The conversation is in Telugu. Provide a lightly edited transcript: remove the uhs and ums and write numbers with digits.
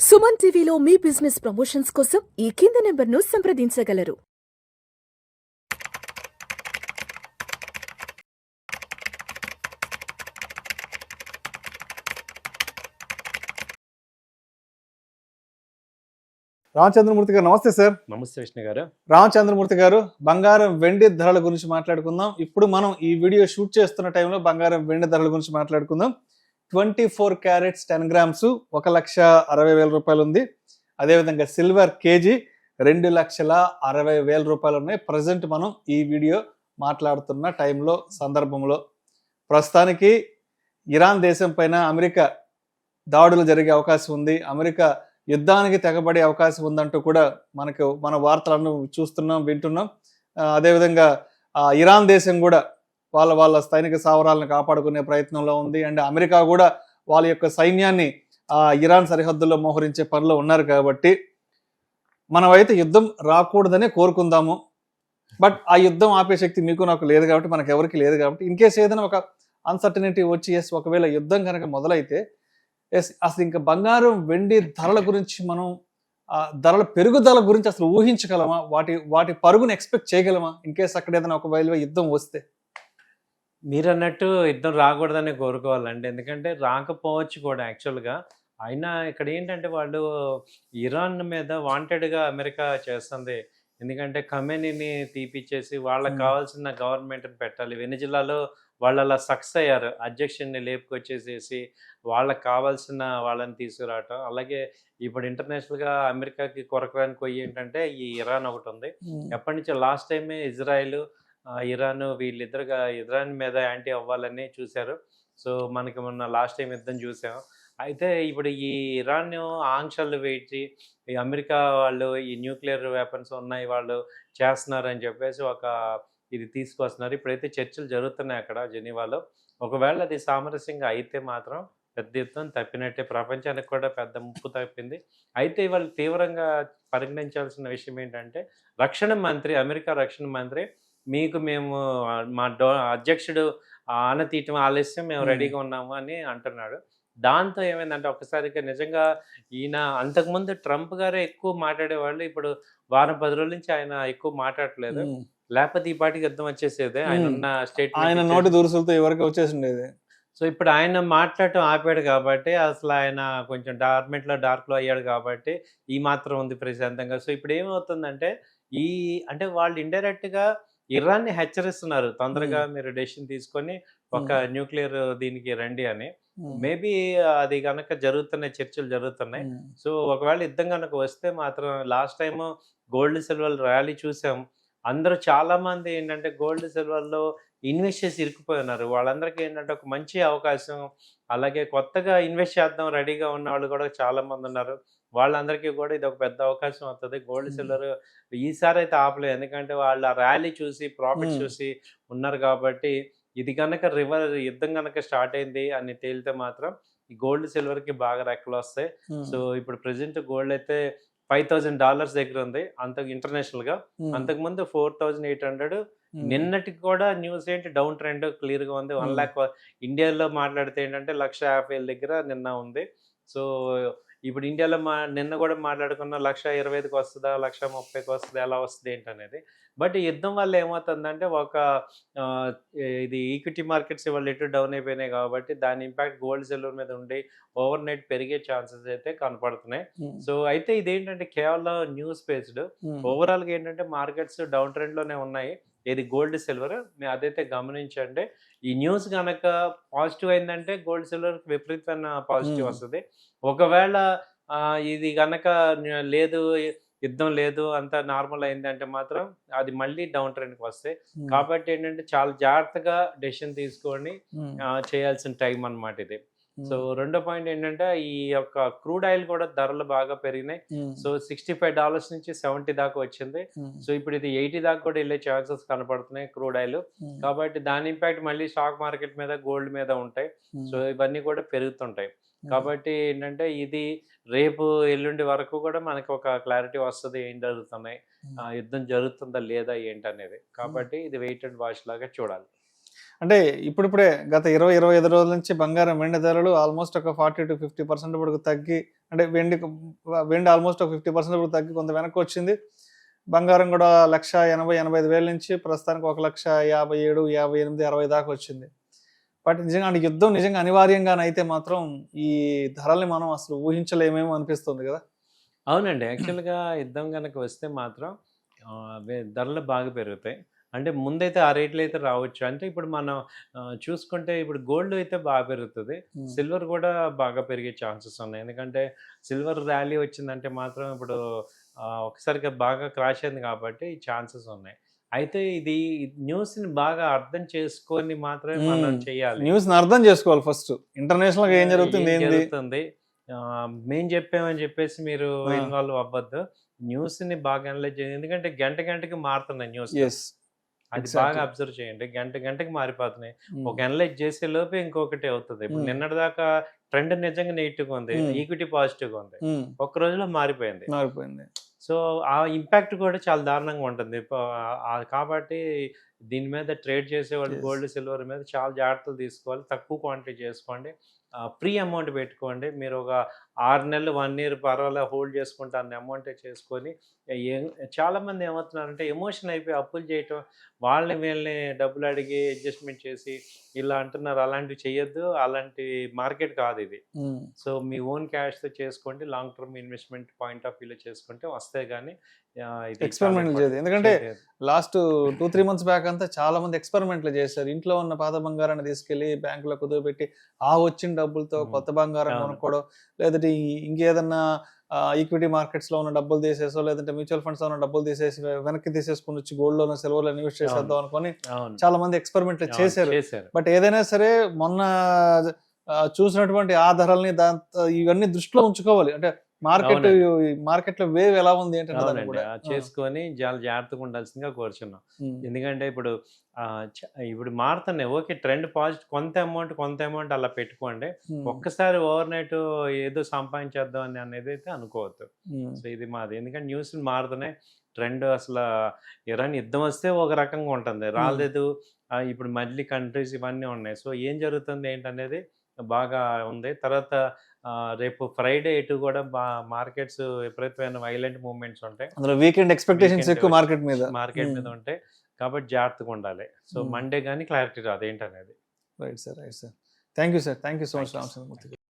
సుమన్ టీవీలో మీ బిజినెస్ ప్రమోషన్స్ కోసం ఈ కింది నెంబర్ను సంప్రదించగలరు. రామచంద్రమూర్తి గారు నమస్తే సార్. నమస్తే విష్ణు గారు. రామచంద్రమూర్తి గారు, బంగారం వెండి ధరల గురించి మాట్లాడుకుందాం. ఇప్పుడు మనం ఈ వీడియో షూట్ చేస్తున్న టైంలో బంగారం వెండి ధరల గురించి మాట్లాడుకుందాం. 24 క్యారెట్స్ 10 గ్రామ్స్ 1,60,000 రూపాయలు ఉంది. అదేవిధంగా సిల్వర్ కేజీ 2,60,000 రూపాయలు ఉన్నాయి. ప్రజెంట్ మనం ఈ వీడియో మాట్లాడుతున్న టైంలో సందర్భంలో ప్రస్తుతానికి ఇరాన్ దేశం పైన అమెరికా దాడులు జరిగే అవకాశం ఉంది, అమెరికా యుద్ధానికి తెగబడే అవకాశం ఉందంటూ కూడా మన వార్తలను చూస్తున్నాం, వింటున్నాం. అదేవిధంగా ఇరాన్ దేశం కూడా వాళ్ళ సైనిక స్థావరాలను కాపాడుకునే ప్రయత్నంలో ఉంది. అండ్ అమెరికా కూడా వాళ్ళ యొక్క సైన్యాన్ని ఇరాన్ సరిహద్దుల్లో మోహరించే పనిలో ఉన్నారు. కాబట్టి మనమైతే యుద్ధం రాకూడదనే కోరుకుందాము. బట్ ఆ యుద్ధం ఆపే శక్తి మీకు నాకు లేదు కాబట్టి, మనకు ఎవరికి లేదు కాబట్టి, ఇన్ కేసు ఏదైనా ఒక అన్సర్టనిటీ వచ్చి ఒకవేళ యుద్ధం కనుక మొదలైతే అసలు ఇంకా బంగారం వెండి ధరల గురించి మనం ధరల పెరుగుదల గురించి అసలు ఊహించగలమా? వాటి పరుగును ఎక్స్పెక్ట్ చేయగలమా ఇన్ కేసు అక్కడ ఏదైనా ఒకవేళ యుద్ధం వస్తే? మీరు అన్నట్టు యుద్ధం రాకూడదని కోరుకోవాలండి. ఎందుకంటే రాకపోవచ్చు కూడా యాక్చువల్గా. అయినా ఇక్కడ ఏంటంటే వాళ్ళు ఇరాన్ మీద వాంటెడ్గా అమెరికా చేస్తుంది. ఎందుకంటే ఖమేనీని తీపిచ్చేసి వాళ్ళకి కావాల్సిన గవర్నమెంట్ని పెట్టాలి. వెనిజులాలో వాళ్ళు అలా సక్సెస్ అయ్యారు. అధ్యక్షుడిని లేపుకొచ్చేసేసి వాళ్ళకి కావాల్సిన వాళ్ళని తీసుకురావటం. అలాగే ఇప్పుడు ఇంటర్నేషనల్గా అమెరికాకి కొరకరాని కొయ్యి ఏంటంటే ఈ ఇరాన్ ఒకటి ఉంది. ఎప్పటి నుంచో లాస్ట్ టైమే ఇజ్రాయెల్ ఇరాన్ వీళ్ళిద్దరుగా ఇరాన్ మీద యాంటీ అవ్వాలని చూశారు. సో మనకి మొన్న లాస్ట్ టైం యుద్ధం చూసాం. అయితే ఇప్పుడు ఈ ఇరాన్ ఆంక్షలు వేచి ఈ అమెరికా వాళ్ళు ఈ న్యూక్లియర్ వెపన్స్ ఉన్నాయి వాళ్ళు చేస్తున్నారని చెప్పేసి ఇది తీసుకొస్తున్నారు. ఇప్పుడైతే చర్చలు జరుగుతున్నాయి అక్కడ జెనీవాలో. ఒకవేళ అది సామరస్యంగా అయితే మాత్రం పెద్ద యుద్ధం తప్పినట్టే, ప్రపంచానికి కూడా పెద్ద ముప్పు తప్పింది. అయితే ఇవాళ తీవ్రంగా పరిగణించాల్సిన విషయం ఏంటంటే అమెరికా రక్షణ మంత్రి మేము మా అధ్యక్షుడు ఆనతీయటం ఆలస్యం, మేము రెడీగా ఉన్నాము అని అంటున్నాడు. దాంతో ఏమైందంటే ఒక్కసారిగా నిజంగా ఈయన అంతకుముందు ట్రంప్ గారే ఎక్కువ మాట్లాడేవాళ్ళు. ఇప్పుడు వారం 10 రోజుల నుంచి ఆయన ఎక్కువ మాట్లాడట్లేదు. లేకపోతే ఈ పాటికి యుద్ధం వచ్చేసేది. ఆయన ఉన్న ఆయన నోటి దూరుసులతో ఎవరికి వచ్చేసిండేది. సో ఇప్పుడు ఆయన మాట్లాడటం ఆపాడు కాబట్టి, అసలు ఆయన కొంచెం డార్క్లో అయ్యాడు కాబట్టి ఈ మాత్రం ఉంది ప్రశాంతంగా. సో ఇప్పుడు ఏమవుతుందంటే అంటే వాళ్ళు ఇండైరెక్ట్గా ఇరాన్ని హెచ్చరిస్తున్నారు, తొందరగా మీరు డెసిషన్ తీసుకొని ఒక న్యూక్లియర్ దీనికి రండి అని. మేబీ అది కనుక చర్చలు జరుగుతున్నాయి. సో ఒకవేళ యుద్ధం కనుక వస్తే మాత్రం last time gold silver rally చూసాం. అందరూ చాలా మంది ఏంటంటే గోల్డ్ సిల్వర్లో ఇన్వెస్ట్ చేసి ఇరుక్కుపోయి వాళ్ళందరికీ ఏంటంటే ఒక మంచి అవకాశం, అలాగే కొత్తగా ఇన్వెస్ట్ చేద్దాం రెడీగా ఉన్న వాళ్ళు కూడా చాలా మంది ఉన్నారు. వాళ్ళందరికీ కూడా ఇది ఒక పెద్ద అవకాశం అవుతుంది. గోల్డ్ సిల్వర్ ఈసారి అయితే ఆపలేదు, ఎందుకంటే వాళ్ళు ఆ ర్యాలీ చూసి ప్రాఫిట్ చూసి ఉన్నారు. కాబట్టి ఇది కనుక యుద్ధం కనుక స్టార్ట్ అయింది అని తేలితే మాత్రం ఈ గోల్డ్ సిల్వర్కి బాగా రెక్కలు వస్తాయి. సో ఇప్పుడు ప్రెసెంట్ గోల్డ్ అయితే $5,000 దగ్గర ఉంది ఇంటర్నేషనల్గా. అంతకుముందు 4,800. నిన్నటికి కూడా న్యూస్ ఏంటి, డౌన్ ట్రెండ్ క్లియర్గా ఉంది. 1 lakh ఇండియాలో మాట్లాడితే ఏంటంటే 1,50,000 దగ్గర నిన్న ఉంది. సో ఇప్పుడు ఇండియాలో నిన్న కూడా మాట్లాడుకున్న 1,25,000కి వస్తుందా, 1,30,000కి వస్తుందా, ఎలా వస్తుంది ఏంటనేది. బట్ ఈ యుద్ధం వల్ల ఏమవుతుందంటే ఇది ఈక్విటీ మార్కెట్స్ ఇవాళ ఎటు డౌన్ అయిపోయినాయి కాబట్టి దాని ఇంపాక్ట్ గోల్డ్ సిల్వర్ మీద ఉండి ఓవర్ నైట్ పెరిగే ఛాన్సెస్ అయితే కనపడుతున్నాయి. సో అయితే ఇదేంటంటే కేవలం న్యూస్ బేస్డ్. ఓవరాల్గా ఏంటంటే మార్కెట్స్ డౌన్ ట్రెండ్లోనే ఉన్నాయి. ఇది గోల్డ్ సిల్వర్ అదైతే గమనించండి. ఈ న్యూస్ కనుక పాజిటివ్ అయిందంటే గోల్డ్ సిల్వర్ విపరీతమైన పాజిటివ్ వస్తుంది. ఒకవేళ ఇది కనుక లేదు, యుద్ధం లేదు, అంతా నార్మల్ అయిందంటే మాత్రం అది మళ్ళీ డౌన్ ట్రెండ్కి వస్తాయి. కాబట్టి ఏంటంటే చాలా జాగ్రత్తగా డెసిషన్ తీసుకొని చేయాల్సిన టైం అన్నమాట ఇది. సో రెండో పాయింట్ ఏంటంటే ఈ యొక్క క్రూడ్ ఆయిల్ కూడా ధరలు బాగా పెరిగినాయి. సో $65 నుంచి 70 దాకా వచ్చింది. సో ఇప్పుడు ఇది 80 దాకా కూడా వెళ్ళే ఛాన్సెస్ కనపడుతున్నాయి క్రూడ్ ఆయిల్. కాబట్టి దాని ఇంపాక్ట్ మళ్ళీ స్టాక్ మార్కెట్ మీద, గోల్డ్ మీద ఉంటాయి. సో ఇవన్నీ కూడా పెరుగుతుంటాయి. కాబట్టి ఏంటంటే ఇది రేపు ఎల్లుండి వరకు కూడా మనకి ఒక క్లారిటీ వస్తుంది, ఏం జరుగుతున్నాయి, యుద్ధం జరుగుతుందా లేదా ఏంటనేది. కాబట్టి ఇది వెయిట్ అండ్ వాచ్ లాగా చూడాలి. అంటే ఇప్పుడిప్పుడే గత 20-25 రోజుల నుంచి బంగారం వెండి ధరలు ఆల్మోస్ట్ ఒక 40-50% వరకు తగ్గి, అంటే వెండి ఆల్మోస్ట్ ఒక 50% వరకు తగ్గి కొంత వెనక్కి వచ్చింది. బంగారం కూడా 1,80,000-1,85,000 నుంచి ప్రస్తుతానికి 1,57,58,60 దాకా వచ్చింది. బట్ నిజంగా అంటే యుద్ధం నిజంగా అనివార్యంగానైతే మాత్రం ఈ ధరల్ని మనం అసలు ఊహించలేమేమో అనిపిస్తుంది కదా. అవునండి. యాక్చువల్‌గా యుద్ధం గనక వస్తే మాత్రం ధరలు బాగా పెరుగుతాయి. అంటే ముందైతే ఆ రేట్లు అయితే రావచ్చు. అంటే ఇప్పుడు మనం చూసుకుంటే ఇప్పుడు గోల్డ్ అయితే బాగా పెరుగుతది. సిల్వర్ కూడా బాగా పెరిగే ఛాన్సెస్ ఉన్నాయి. ఎందుకంటే సిల్వర్ ర్యాలీ వచ్చిందంటే మాత్రం ఇప్పుడు ఒకసారిగా బాగా క్రాష్ అయింది కాబట్టి ఛాన్సెస్ ఉన్నాయి. అయితే ఇది న్యూస్‌ని బాగా అర్థం చేసుకొని మాత్రమే మనం చేయాలి. న్యూస్‌ని అర్థం చేసుకోవాలి ఫస్ట్. ఇంటర్నేషనల్‌గా ఏం జరుగుతుంది, ఏం ఏంది జరుగుతుంది? మేము చెప్పామని చెప్పేసి మీరు ఇన్వాల్వ్ అవ్వద్దు. న్యూస్‌ని బాగా అనలైజ్ చేయండి. ఎందుకంటే గంట గంటకి మారుతున్నాయి న్యూస్. యెస్. అది బాగా అబ్జర్వ్ చేయండి. గంట గంటకి మారిపోతున్నాయి. ఒక అనలైజ్ చేసే లోపే ఇంకొకటి అవుతది. ఇప్పుడు నిన్నటిదాకా ట్రెండ్ నిజంగా నెగెటివ్‌గా ఉంది. ఈక్విటీ పాజిటివ్‌గా ఉంది. ఒక్క రోజులో మారిపోయింది. సో, ఆ ఇంపాక్ట్ కూడా చాలా దారుణంగా ఉంటుంది. కాబట్టి దీని మీద ట్రేడ్ చేసేవాళ్ళు గోల్డ్, సిల్వర్ మీద చాలా జాగ్రత్తలు తీసుకోవాలి. తక్కువ క్వాంటిటీ చేసుకోండి. ఫ్రీ అమౌంట్ పెట్టుకోండి. మీరు ఒక 6 నెలలు, 1 ఇయర్ పర్వాలేదు హోల్డ్ చేసుకుంటే అన్ని అమౌంటే చేసుకొని చాలామంది ఏమవుతున్నారంటే ఎమోషన్ అయిపోయి అప్పులు చేయటం, వాళ్ళని వీళ్ళని డబ్బులు అడిగి అడ్జస్ట్‌మెంట్ చేసి ఇలా అంటున్నారు. అలాంటివి చేయొద్దు. అలాంటి మార్కెట్ కాదు ఇది. సో, మీ ఓన్ క్యాష్‌తో చేసుకోండి. Long term investment point of వ్యూలో చేసుకుంటే వస్తాయి గానీ ఇది ఎక్స్పెరిమెంట్లు చేయదు. ఎందుకంటే లాస్ట్ 2-3 మంత్స్ బ్యాక్ అంతా చాలా మంది ఎక్స్పెరిమెంట్లు చేశారు. ఇంట్లో ఉన్న పాత బంగారాన్ని తీసుకెళ్లి బ్యాంకులో కుదువబెట్టి ఆ వచ్చిన డబ్బులతో కొత్త బంగారం కొనుక్కోవడం, లేదంటే ఇంకేదన్నా ఈక్విటీ మార్కెట్స్ లో ఉన్న డబ్బులు తీసేసో, లేదంటే మ్యూచువల్ ఫండ్స్ లో ఉన్న డబ్బులు తీసేసి వెనక్కి తీసేసుకుని వచ్చి గోల్డ్ లోనో సిల్వర్ లో ఇన్వెస్ట్ చేసేద్దాం అనుకుని చాలా మంది ఎక్స్పెరిమెంట్లు చేశారు. బట్ ఏదైనా సరే మొన్న చూసినటువంటి ఆ ధరల్ని దాంతో ఇవన్నీ దృష్టిలో ఉంచుకోవాలి. అంటే మార్కెట్ లో వేవ్ ఎలా ఉంది ఏంటంటే చేసుకొని చాలా జాగ్రత్తగా ఉండాల్సిందిగా కోరుచున్నాం. ఎందుకంటే ఇప్పుడు మారుతున్నాయి. ఓకే, ట్రెండ్ పాజిటివ్, కొంత అమౌంట్ అలా పెట్టుకోండి. ఒక్కసారి ఓవర్ నైట్ ఏదో సంపాదించేద్దాం అని అనేది అయితే అనుకోవద్దు. సో, ఇది మాది. ఎందుకంటే న్యూస్ మారుతున్నాయి. ట్రెండ్ అసలు ఇరాన్ యుద్ధం వస్తే ఒక రకంగా ఉంటుంది, రాలేదు. ఇప్పుడు మళ్ళీ కంట్రీస్ ఇవన్నీ ఉన్నాయి. సో, ఏం జరుగుతుంది ఏంటనేది బాగా ఉంది. తర్వాత రేపు ఫ్రైడే ఇటు కూడా మార్కెట్స్ విపరీతమైన వైలెంట్ మూవ్మెంట్స్ ఉంటాయి. అందులో వీకెండ్ ఎక్స్పెక్టేషన్స్ ఎక్కువ మార్కెట్ మీద ఉంటాయి. కాబట్టి జాగ్రత్తగా ఉండాలి. సో, మండే కానీ క్లారిటీ రాదు ఏంటనేది. Right sir. Thank you sir. Thank you so much Ramachandramurthy.